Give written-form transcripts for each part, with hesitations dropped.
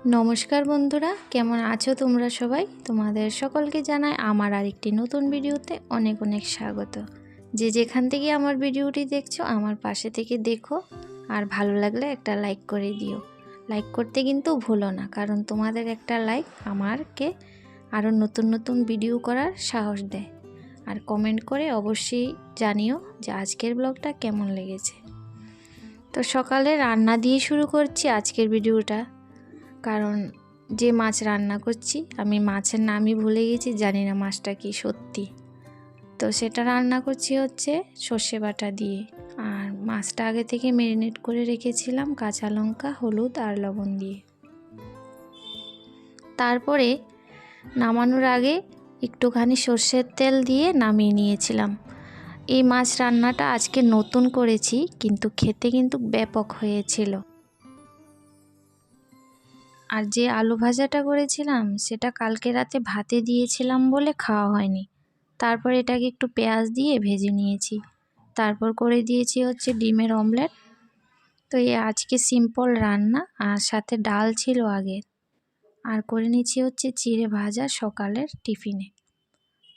नमस्कार बंधुरा केमन आछो तोमरा सबाई तोमादेर सकलके जानाई आमार आरेकटी नतून भिडियोते अनेक अनेक स्वागत। जे जेखान थेके आमार भिडियोटी देखछो आमार पाशे थेके देखो और भालो लागले एकटा लाइक करे दिओ। लाइक करते किन्तु भुलो ना, कारण तोमादेर एकटा लाइक आमारके आरो नतून नतून भिडियो करार साहस देय। और कमेंट करे अवश्यई जानिओ जे आजकेर ब्लगटा केमन लेगेछे। तो सकाले रान्ना दिए शुरू करछि आजकेर भिडियोटा, कारण जे माछ रान्ना करछि आमी माछेर नामई भुले गेछि, जानि ना माछटा कि सत्यि। तो सेटा रान्ना करछि होच्छे सर्षे बाटा दिए, और माछटा आगे थेके मेरिनेट करे रेखेछिलाम काँचा लंका हलुद और लबण दिए। तारपरे नामानोर आगे एकटुखानी सर्षेर तेल दिए नामिये नियेछिलाम। এই মাছ রান্নাটা আজকে নতুন করেছি, কিন্তু খেতে কিন্তু ব্যাপক হয়েছিল। আর যে আলু ভাজাটা করেছিলাম সেটা কালকে রাতে ভাতে দিয়েছিলাম বলে খাওয়া হয়নি। তারপর এটাকে একটু পেঁয়াজ দিয়ে ভেজে নিয়েছি। তারপর করে দিয়েছি হচ্ছে ডিমের অমলেট। তো এই আজকে সিম্পল রান্না, আর সাথে ডাল ছিল আগের, আর করে নিয়েছি হচ্ছে চিড়ে ভাজা সকালের টিফিনে।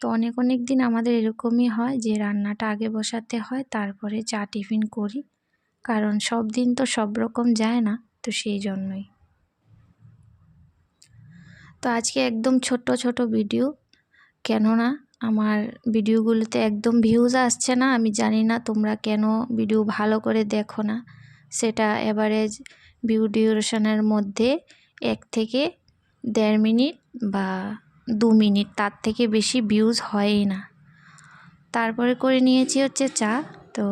তো অনেক অনেক দিন আমাদের এরকমই হয় যে রান্নাটা আগে বসাতে হয়, তারপরে চা টিফিন করি, কারণ সব দিন তো সব রকম যায় না, তো সেই জন্যই। তো আজকে একদম ছোট ছোট ভিডিও, কেননা আমার ভিডিওগুলোতে একদম ভিউজ আসছে না। আমি জানি না তোমরা কেন ভিডিও ভালো করে দেখো না। সেটা এভারেজ ভিউ ডিউরেশনের মধ্যে 1 থেকে 1.5 মিনিট বা 2 মিনিট, তার থেকে বেশি ভিউজ হয়ই না। তারপরে করে নিয়েছি হচ্ছে চা। তো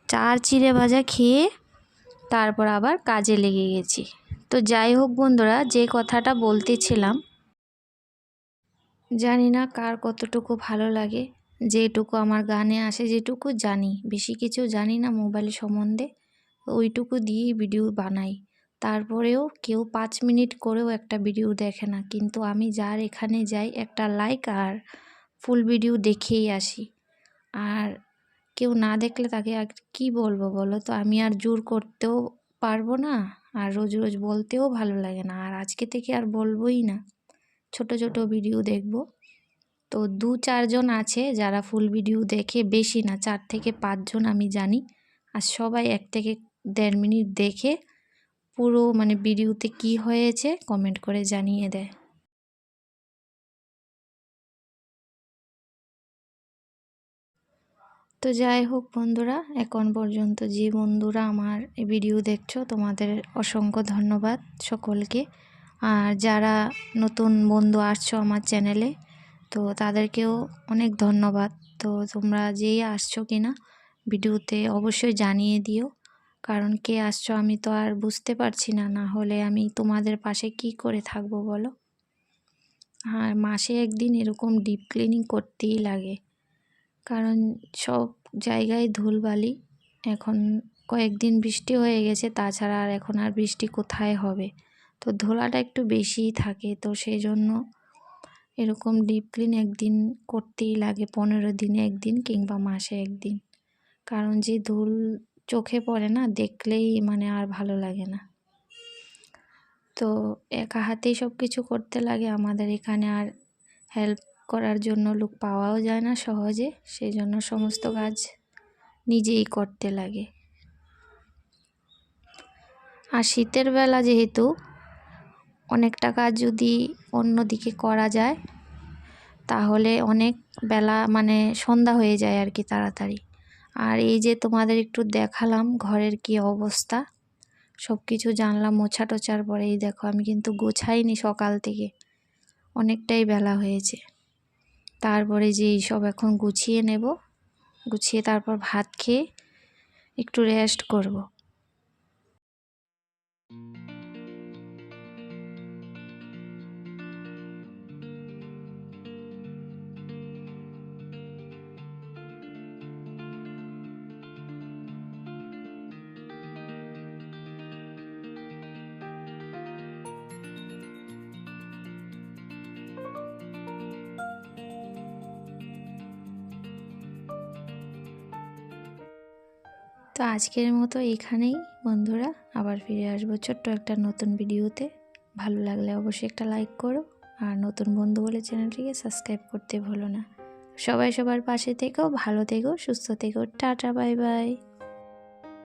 চা আর চিড়ে ভাজা খেয়ে তারপর আবার কাজে লেগে গেছি। তো যাই হোক বন্ধুরা, যে কথাটা বলতেছিলাম, জানি না কার কতটুকু ভালো লাগে, যেটুকু আমার গানে আসে, যেটুকু জানি, বেশি কিছু জানি না মোবাইল সম্বন্ধে, ওইটুকু দিয়েই ভিডিও বানাই। তারপরেও কেউ 5 মিনিট করেও একটা ভিডিও দেখে না, কিন্তু আমি যার এখানে যাই একটা লাইক আর ফুল ভিডিও দেখেই আসি। আর কেউ না দেখলে তাকে আর কী বলবো বলো তো, আমি আর জোর করতেও পারবো না, আর রোজ রোজ বলতেও ভালো লাগে না। আর আজকে থেকে আর বলবোই না, ছোট ছোট ভিডিও দেখব। তো 2-4 জন আছে যারা ফুল ভিডিও দেখে, বেশি না, 4 থেকে 5 জন আমি জানি। আর সবাই 1 থেকে 1.5 মিনিট দেখে পুরো মানে ভিডিওতে কি হয়েছে কমেন্ট করে জানিয়ে দেয়। তো যাই হোক বন্ধুরা, এখন পর্যন্ত যে বন্ধুরা আমার এই ভিডিও দেখছো তোমাদের অসংখ্য ধন্যবাদ সকলকে। আর যারা নতুন বন্ধু আসছো আমার চ্যানেলে, তো তাদেরকেও অনেক ধন্যবাদ। তো তোমরা যেই আসছো কিনা ভিডিওতে অবশ্যই জানিয়ে দিও, কারণ কে আসছো আমি তো আর বুঝতে পারছি না, না হলে আমি তোমাদের পাশে কি করে থাকবো বলো। আর মাসে একদিন এরকম ডিপ ক্লিনিং করতেই লাগে, কারণ সব জায়গায় ধুলবালি। এখন কয়েকদিন বৃষ্টি হয়ে গেছে, তাছাড়া আর এখন আর বৃষ্টি কোথায় হবে, তো ধুলাটা একটু বেশিই থাকে। তো সেই জন্য এরকম ডিপ ক্লিন একদিন করতেই লাগে, 15 দিনে একদিন কিংবা মাসে একদিন, কারণ যে ধুল চোখে পড়ে না, দেখলেই মানে আর ভালো লাগে না। তো একা হাতেই সব কিছু করতে লাগে আমাদের এখানে, আর হেল্প করার জন্য লোক পাওয়াও যায় না সহজে, সেই জন্য সমস্ত কাজ নিজেই করতে লাগে। আর শীতের বেলা যেহেতু অনেকটা কাজ যদি অন্যদিকে করা যায়, তাহলে অনেক বেলা মানে সন্ধ্যা হয়ে যায় আর কি তাড়াতাড়ি। আর এই যে তোমাদের একটু দেখালাম ঘরের কি অবস্থা, সব কিছু জানলা মোছা টোছার পরে এই দেখো আমি কিন্তু গোছাইনি সকাল থেকে, অনেকটাই বেলা হয়েছে। তারপরে যে এইসব এখন গুছিয়ে নেব, গুছিয়ে তারপর ভাত খেয়ে একটু রেস্ট করব। তো আজকের মতো এখানেই বন্ধুরা, আবার ফিরে আসবো ছোট্ট একটা নতুন ভিডিওতে। ভালো লাগলে অবশ্যই একটা লাইক করো, আর নতুন বন্ধু বলে চ্যানেলটিকে সাবস্ক্রাইব করতে ভুলো না। সবাই সবার পাশে থেকো, ভালো থেকো, সুস্থ থেকো। Tata, bye bye.